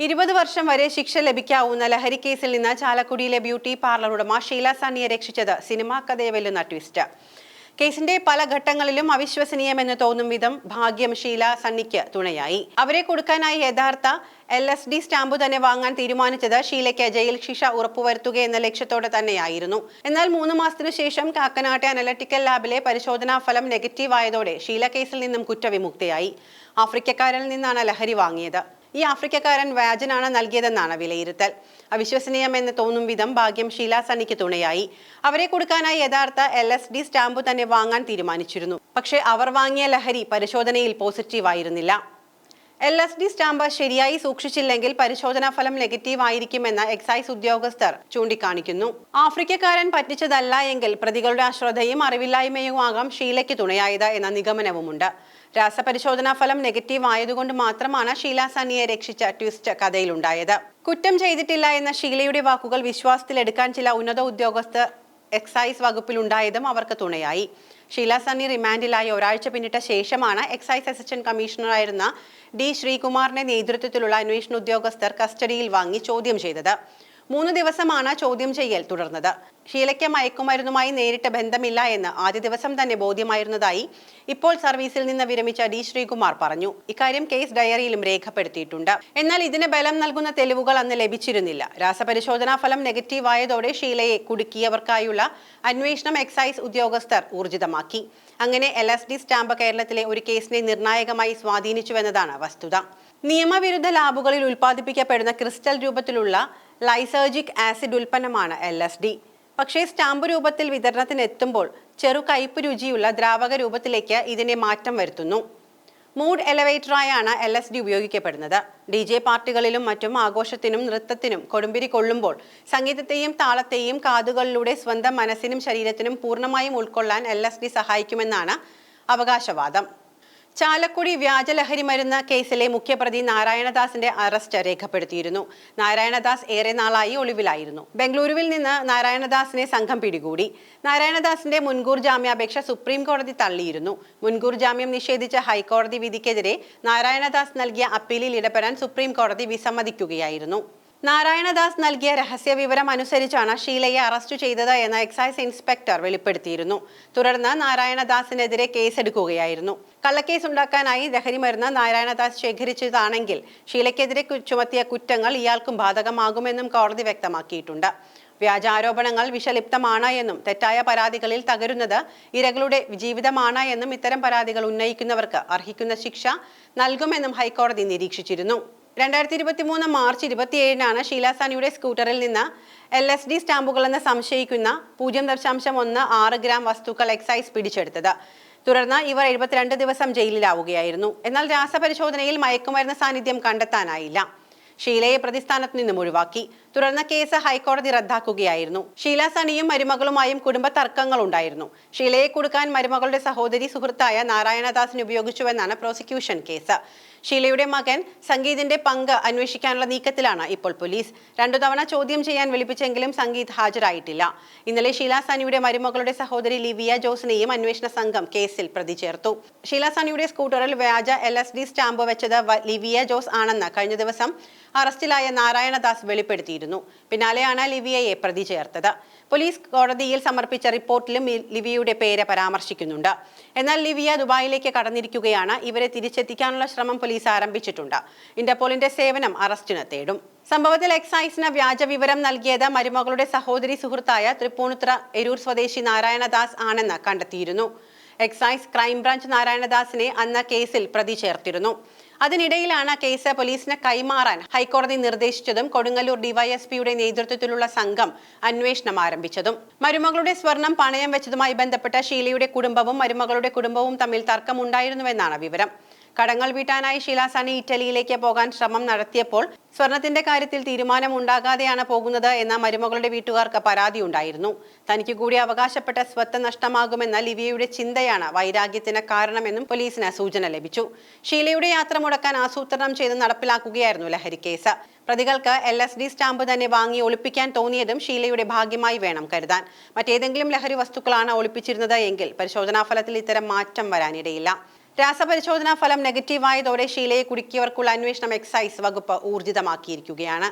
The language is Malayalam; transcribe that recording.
20 വർഷം വരെ ശിക്ഷ ലഭിക്കാവുന്ന ലഹരി കേസിൽ നിന്ന് ചാലക്കുടിയിലെ ബ്യൂട്ടി പാർലർ ഉടമ ഷീല സണ്ണിയെ രക്ഷിച്ചത് സിനിമാ കഥയെ വെല്ലുന്ന ട്വിസ്റ്റ്. കേസിന്റെ പല ഘട്ടങ്ങളിലും അവിശ്വസനീയമെന്ന് തോന്നും വിധം ഭാഗ്യം ഷീല സണ്ണിക്ക് തുണയായി. അവരെ കൊടുക്കാനായി യഥാർത്ഥ LSD സ്റ്റാമ്പ് തന്നെ വാങ്ങാൻ തീരുമാനിച്ചത് ഷീലയ്ക്ക് ജയിൽ ശിക്ഷ ഉറപ്പുവരുത്തുക എന്ന ലക്ഷ്യത്തോടെ തന്നെയായിരുന്നു. എന്നാൽ 3 മാസത്തിനു ശേഷം കാക്കനാട്ടെ അനലറ്റിക്കൽ ലാബിലെ പരിശോധനാ ഫലം നെഗറ്റീവ് ആയതോടെ ഷീല കേസിൽ നിന്നും കുറ്റവിമുക്തയായി. ആഫ്രിക്കക്കാരിൽ നിന്നാണ് ലഹരി വാങ്ങിയത്. ഈ ആഫ്രിക്കക്കാരൻ വ്യാജനാണ് നൽകിയതെന്നാണ് വിലയിരുത്തൽ. അവിശ്വസനീയമെന്ന് തോന്നും വിധം ഭാഗ്യം ഷീല സണ്ണിക്ക് തുണയായി. അവരെ കൊടുക്കാനായി യഥാർത്ഥ LSD സ്റ്റാമ്പ് തന്നെ വാങ്ങാൻ തീരുമാനിച്ചിരുന്നു. പക്ഷേ അവർ വാങ്ങിയ ലഹരി പരിശോധനയിൽ പോസിറ്റീവ് ആയിരുന്നില്ല. LSD സ്റ്റാമ്പ് ശരിയായി സൂക്ഷിച്ചില്ലെങ്കിൽ പരിശോധനാ ഫലം നെഗറ്റീവ് ആയിരിക്കുമെന്ന് എക്സൈസ് ഉദ്യോഗസ്ഥർ ചൂണ്ടിക്കാണിക്കുന്നു. ആഫ്രിക്കക്കാരൻ പറ്റിച്ചതല്ല എങ്കിൽ പ്രതികളുടെ അശ്രദ്ധയും അറിവില്ലായ്മയും ആകാം ഷീലയ്ക്ക് തുണയായത് എന്ന നിഗമനവുമുണ്ട്. രാസപരിശോധനാ ഫലം നെഗറ്റീവ് ആയതുകൊണ്ട് മാത്രമാണ് ഷീല സണ്ണിയെ രക്ഷിച്ച ട്വിസ്റ്റ് കഥയിലുണ്ടായത്. കുറ്റം ചെയ്തിട്ടില്ല എന്ന ഷീലയുടെ വാക്കുകൾ വിശ്വാസത്തിലെടുക്കാൻ ചില ഉന്നത ഉദ്യോഗസ്ഥർ എക്സൈസ് വകുപ്പിലുണ്ടായതും അവർക്ക് തുണയായി. ഷീല സണ്ണി റിമാൻഡിലായി ഒരാഴ്ച പിന്നിട്ട ശേഷമാണ് എക്സൈസ് അസിസ്റ്റന്റ് കമ്മീഷണറായിരുന്ന D. ശ്രീകുമാറിന്റെ നേതൃത്വത്തിലുള്ള അന്വേഷണ ഉദ്യോഗസ്ഥർ കസ്റ്റഡിയിൽ വാങ്ങി ചോദ്യം ചെയ്തത്. 3 ദിവസമാണ് ചോദ്യം ചെയ്യൽ തുടർന്നത്. ഷീലയ്ക്ക് മയക്കുമരുന്നുമായി നേരിട്ട് ബന്ധമില്ല എന്ന് ആദ്യ ദിവസം തന്നെ ബോധ്യമായിരുന്നതായി ഇപ്പോൾ സർവീസിൽ നിന്ന് വിരമിച്ച D. ശ്രീകുമാർ പറഞ്ഞു. ഇക്കാര്യം കേസ് ഡയറിയിലും രേഖപ്പെടുത്തിയിട്ടുണ്ട്. എന്നാൽ ഇതിന് ബലം നൽകുന്ന തെളിവുകൾ അന്ന് ലഭിച്ചിരുന്നില്ല. രാസപരിശോധനാ ഫലം നെഗറ്റീവ് ആയതോടെ ഷീലയെ കുടുക്കിയവർക്കായുള്ള അന്വേഷണം എക്സൈസ് ഉദ്യോഗസ്ഥർ ഊർജിതമാക്കി. അങ്ങനെ LSD സ്റ്റാമ്പ് കേരളത്തിലെ ഒരു കേസിനെ നിർണായകമായി സ്വാധീനിച്ചുവെന്നതാണ് വസ്തുത. നിയമവിരുദ്ധ ലാബുകളിൽ ഉൽപ്പാദിപ്പിക്കപ്പെടുന്ന ക്രിസ്റ്റൽ രൂപത്തിലുള്ള ലൈസർജിക് ആസിഡ് ഉൽപ്പന്നമാണ് LSD. പക്ഷേ സ്റ്റാമ്പ് രൂപത്തിൽ വിതരണത്തിനെത്തുമ്പോൾ ചെറു കയ്പ് രുചിയുള്ള ദ്രാവക രൂപത്തിലേക്ക് ഇതിനെ മാറ്റം വരുത്തുന്നു. മൂഡ് എലവേറ്ററായാണ് LSD ഉപയോഗിക്കപ്പെടുന്നത്. DJ പാർട്ടികളിലും മറ്റും ആഘോഷത്തിനും നൃത്തത്തിനും കൊടുമ്പിരി കൊള്ളുമ്പോൾ സംഗീതത്തെയും താളത്തെയും കാതുകളിലൂടെ സ്വന്തം മനസ്സിനും ശരീരത്തിനും പൂർണ്ണമായും ഉൾക്കൊള്ളാൻ LSD സഹായിക്കുമെന്നാണ് അവകാശവാദം. ചാലക്കുടി വ്യാജലഹരി മരുന്ന് കേസിലെ മുഖ്യപ്രതി നാരായണദാസിന്റെ അറസ്റ്റ് രേഖപ്പെടുത്തിയിരുന്നു. നാരായണദാസ് ഏറെ നാളായി ഒളിവിലായിരുന്നു. ബംഗളൂരുവിൽ നിന്ന് നാരായണദാസിനെ സംഘം പിടികൂടി. നാരായണദാസിന്റെ മുൻകൂർ ജാമ്യാപേക്ഷ സുപ്രീം കോടതി തള്ളിയിരുന്നു. മുൻകൂർ ജാമ്യം നിഷേധിച്ച ഹൈക്കോടതി വിധിക്കെതിരെ നാരായണദാസ് നൽകിയ അപ്പീലിൽ ഇടപെടാൻ സുപ്രീം കോടതി വിസമ്മതിക്കുകയായിരുന്നു. നാരായണദാസ് നൽകിയ രഹസ്യ വിവരം അനുസരിച്ചാണ് ഷീലയെ അറസ്റ്റ് ചെയ്തത് എന്ന് എക്സൈസ് ഇൻസ്പെക്ടർ വെളിപ്പെടുത്തിയിരുന്നു. തുടർന്ന് നാരായണദാസിനെതിരെ കേസെടുക്കുകയായിരുന്നു. കള്ളക്കേസ് ഉണ്ടാക്കാനായി ലഹരിമരുന്ന് നാരായണദാസ് ശേഖരിച്ചതാണെങ്കിൽ ഷീലയ്ക്കെതിരെ ചുമത്തിയ കുറ്റങ്ങൾ ഇയാൾക്കും ബാധകമാകുമെന്നും കോടതി വ്യക്തമാക്കിയിട്ടുണ്ട്. വ്യാജാരോപണങ്ങൾ വിഷലിപ്തമാണ് എന്നും തെറ്റായ പരാതികളിൽ തകരുന്നത് ഇരകളുടെ ജീവിതമാണ് എന്നും ഇത്തരം പരാതികൾ ഉന്നയിക്കുന്നവർക്ക് അർഹിക്കുന്ന ശിക്ഷ നൽകുമെന്നും ഹൈക്കോടതി നിരീക്ഷിച്ചിരുന്നു. 2023 മാർച്ച് 27-നാണ് ഷീല സണ്ണിയുടെ സ്കൂട്ടറിൽ നിന്ന് LSD സ്റ്റാമ്പുകളെന്ന് സംശയിക്കുന്ന 0.16 ഗ്രാം വസ്തുക്കൾ എക്സൈസ് പിടിച്ചെടുത്തത്. തുടർന്ന് ഇവർ 72 ദിവസം ജയിലിലാവുകയായിരുന്നു. എന്നാൽ രാസപരിശോധനയിൽ മയക്കുമരുന്ന് സാന്നിധ്യം കണ്ടെത്താനായില്ല. ഷീലയെ പ്രതിസ്ഥാനത്ത് നിന്നും ഒഴിവാക്കി. തുടർന്ന് കേസ് ഹൈക്കോടതി റദ്ദാക്കുകയായിരുന്നു. ഷീല സണ്ണിയും മരുമകളുമായും കുടുംബ തർക്കങ്ങൾ ഉണ്ടായിരുന്നു. ഷീലയെ കൊടുക്കാൻ മരുമകളുടെ സഹോദരി സുഹൃത്തായ നാരായണദാസിനെ ഉപയോഗിച്ചുവെന്നാണ് പ്രോസിക്യൂഷൻ കേസ്. ഷീലയുടെ മകൻ സംഗീതിന്റെ പങ്ക് അന്വേഷിക്കാനുള്ള നീക്കത്തിലാണ് ഇപ്പോൾ പോലീസ്. 2 തവണ ചോദ്യം ചെയ്യാൻ വിളിപ്പിച്ചെങ്കിലും സംഗീത് ഹാജരായിട്ടില്ല. ഇന്നലെ ഷീല സണ്ണിയുടെ മരുമകളുടെ സഹോദരി ലിവിയ ജോസിനെയും അന്വേഷണ സംഘം കേസിൽ പ്രതി ചേർത്തു. ഷീല സണ്ണിയുടെ സ്കൂട്ടറിൽ വ്യാജ LSD സ്റ്റാമ്പ് വെച്ചത് ലിവിയ ജോസ് ആണെന്ന് കഴിഞ്ഞ ദിവസം അറസ്റ്റിലായ നാരായണദാസ് വെളിപ്പെടുത്തിയിരുന്നു. പിന്നാലെയാണ് ലിവിയയെ പ്രതി ചേർത്തത്. പോലീസ് കോടതിയിൽ സമർപ്പിച്ച റിപ്പോർട്ടിലും ലിവിയയുടെ പേര് പരാമർശിക്കുന്നുണ്ട്. എന്നാൽ ലിവിയ ദുബായിലേക്ക് കടന്നിരിക്കുകയാണ്. ഇവരെ തിരിച്ചെത്തിക്കാനുള്ള ശ്രമം പോലീസ് ആരംഭിച്ചിട്ടുണ്ട്. ഇന്റർപോളിന്റെ സേവനം അറസ്റ്റിന് തേടും. സംഭവത്തിൽ എക്സൈസിന് വ്യാജ വിവരം നൽകിയത് മരുമകളുടെ സഹോദരി സുഹൃത്തായ തൃപ്പൂണിത്തുറ എരൂർ സ്വദേശി നാരായണദാസ് ആണെന്ന് കണ്ടെത്തിയിരുന്നു. എക്സൈസ് ക്രൈംബ്രാഞ്ച് നാരായണദാസിനെ അന്ന് കേസിൽ പ്രതി ചേർത്തിരുന്നു. അതിനിടയിലാണ് കേസ് പോലീസിന് കൈമാറാൻ ഹൈക്കോടതി നിർദ്ദേശിച്ചതും കൊടുങ്ങല്ലൂർ ഡിവൈഎസ്പിയുടെ നേതൃത്വത്തിലുള്ള സംഘം അന്വേഷണം ആരംഭിച്ചതും. മരുമകളുടെ സ്വർണം പണയം വെച്ചതുമായി ബന്ധപ്പെട്ട ഷീലയുടെ കുടുംബവും മരുമകളുടെ കുടുംബവും തമ്മിൽ തർക്കമുണ്ടായിരുന്നുവെന്നാണ് വിവരം. കടങ്ങൾ വീട്ടാനായി ഷീല സണ്ണി ഇറ്റലിയിലേക്ക് പോകാൻ ശ്രമം നടത്തിയപ്പോൾ സ്വർണത്തിന്റെ കാര്യത്തിൽ തീരുമാനമുണ്ടാകാതെയാണ് പോകുന്നത് എന്ന മരുമകളുടെ വീട്ടുകാർക്ക് പരാതിയുണ്ടായിരുന്നു. തനിക്ക് കൂടി അവകാശപ്പെട്ട സ്വത്ത് നഷ്ടമാകുമെന്ന ലിവിയയുടെ ചിന്തയാണ് വൈരാഗ്യത്തിന് കാരണമെന്നും പോലീസിന് സൂചന ലഭിച്ചു. ഷീലയുടെ യാത്ര മുടക്കാൻ ആസൂത്രണം ചെയ്ത് നടപ്പിലാക്കുകയായിരുന്നു ലഹരി കേസ്. പ്രതികൾക്ക് LSD സ്റ്റാമ്പ് തന്നെ വാങ്ങി ഒളിപ്പിക്കാൻ തോന്നിയതും ഷീലയുടെ ഭാഗ്യമായി വേണം കരുതാൻ. മറ്റേതെങ്കിലും ലഹരി വസ്തുക്കളാണ് ഒളിപ്പിച്ചിരുന്നത് എങ്കിൽ പരിശോധനാ ഫലത്തിൽ ഇത്തരം മാറ്റം വരാനിടയില്ല. രാസപരിശോധനാ ഫലം നെഗറ്റീവായതോടെ ഷീലയെ കുടുക്കിയവർക്കുള്ള അന്വേഷണം എക്സൈസ് വകുപ്പ് ഊർജിതമാക്കിയിരിക്കുകയാണ്.